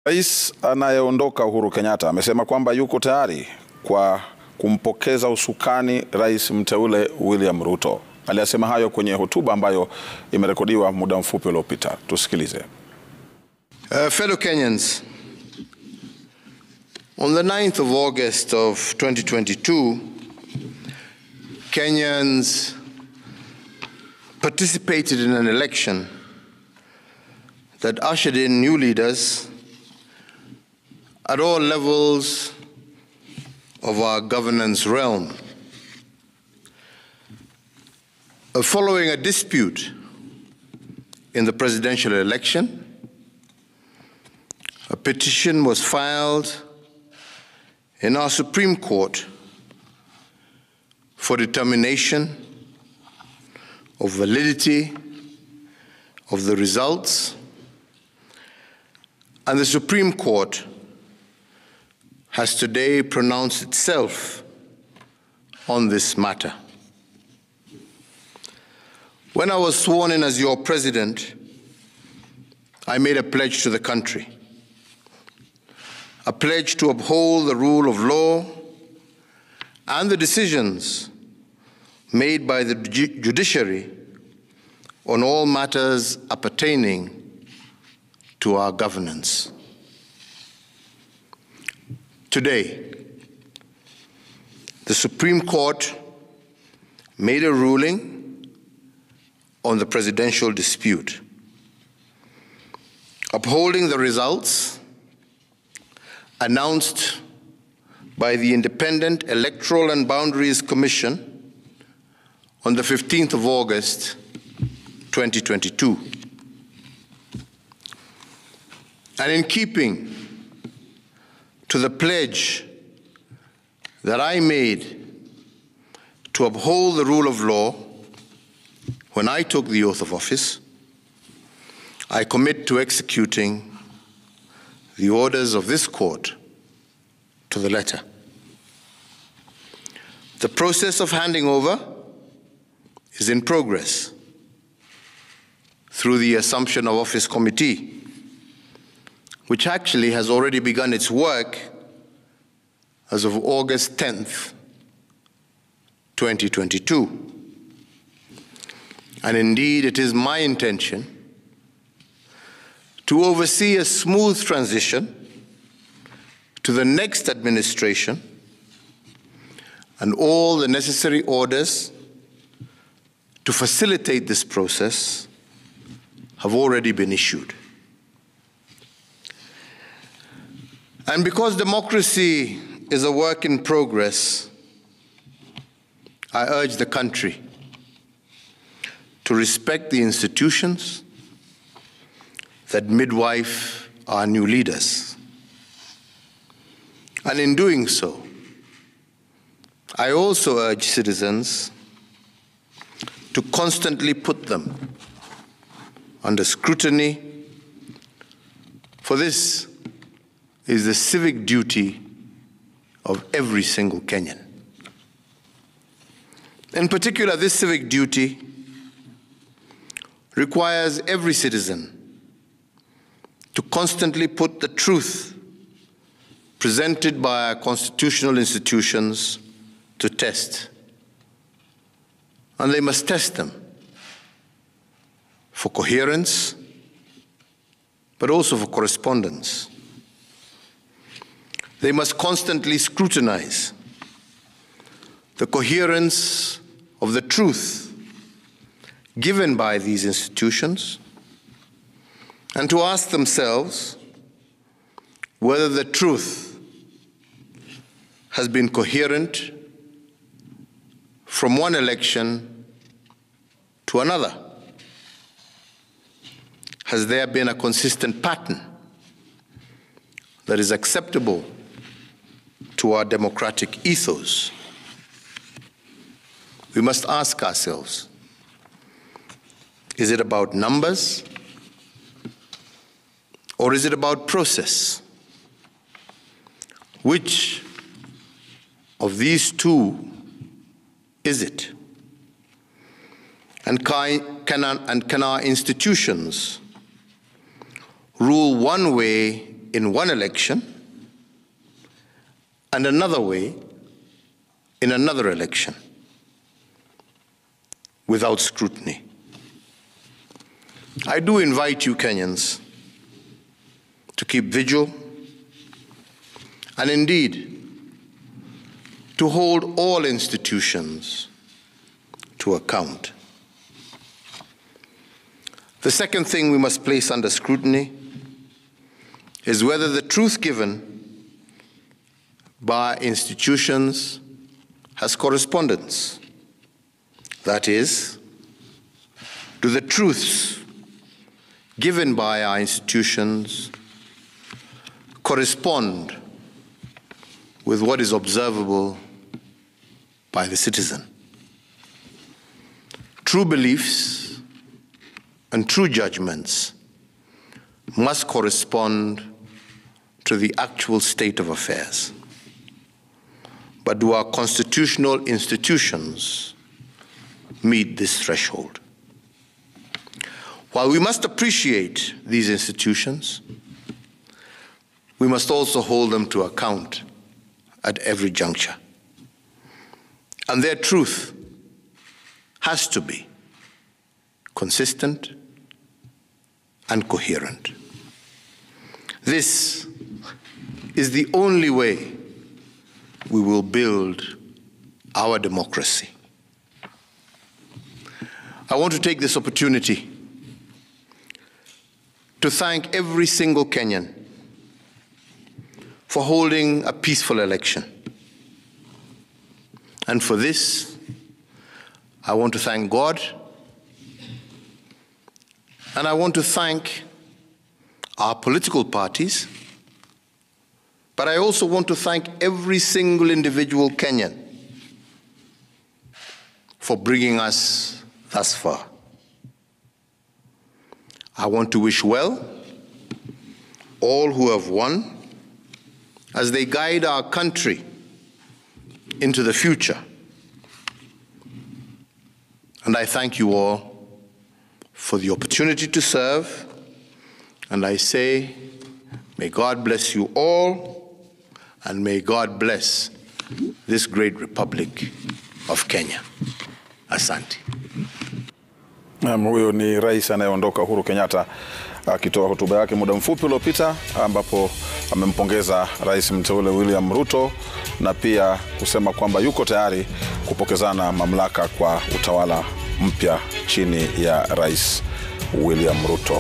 Rais anayeondoka Uhuru Kenyatta amesema kwamba yuko tayari kwa kumpokeza usukani rais mteule William Ruto. Aliyasema hayo kwenye hotuba ambayo imerekodiwa muda mfupi uliopita. Tusikilize. Fellow Kenyans, on the 9th of August of 2022, Kenyans participated in an election that ushered in new leaders at all levels of our governance realm. Following a dispute in the presidential election, a petition was filed in our Supreme Court for determination of validity of the results, and the Supreme Court has today pronounced itself on this matter. When I was sworn in as your president, I made a pledge to the country, a pledge to uphold the rule of law and the decisions made by the judiciary on all matters appertaining to our governance. Today, the Supreme Court made a ruling on the presidential dispute, upholding the results announced by the Independent Electoral and Boundaries Commission on the 15th of August, 2022. And in keeping to the pledge that I made to uphold the rule of law when I took the oath of office, I commit to executing the orders of this court to the letter. The process of handing over is in progress through the Assumption of Office Committee, which actually has already begun its work as of August 10th, 2022. And indeed, it is my intention to oversee a smooth transition to the next administration, and all the necessary orders to facilitate this process have already been issued. And because democracy is a work in progress, I urge the country to respect the institutions that midwife our new leaders. And in doing so, I also urge citizens to constantly put them under scrutiny, for this is the civic duty of every single Kenyan. In particular, this civic duty requires every citizen to constantly put the truth presented by our constitutional institutions to test. And they must test them for coherence, but also for correspondence. They must constantly scrutinize the coherence of the truth given by these institutions, and to ask themselves whether the truth has been coherent from one election to another. Has there been a consistent pattern that is acceptable to our democratic ethos? We must ask ourselves, is it about numbers or is it about process? Which of these two is it? And can our institutions rule one way in one election and another way in another election without scrutiny. I do invite you Kenyans to keep vigil and indeed to hold all institutions to account. The second thing we must place under scrutiny is whether the truth given by institutions has correspondence. That is, do the truths given by our institutions correspond with what is observable by the citizen? True beliefs and true judgments must correspond to the actual state of affairs. But do our constitutional institutions meet this threshold? While we must appreciate these institutions, we must also hold them to account at every juncture. And their truth has to be consistent and coherent. This is the only way we will build our democracy. I want to take this opportunity to thank every single Kenyan for holding a peaceful election. And for this, I want to thank God, and I want to thank our political parties, but I also want to thank every single individual Kenyan for bringing us thus far. I want to wish well all who have won as they guide our country into the future. And I thank you all for the opportunity to serve, and I say, may God bless you all, and may God bless this great Republic of Kenya. Asante. Huyo ni rais anayeondoka Uhuru Kenyatta akitoa hotuba yake muda mfupi uliopita, ambapo amempongeza rais mteule William Ruto na pia kusema kwamba yuko tayari kupokezana mamlaka kwa utawala mpya chini ya Rais William Ruto.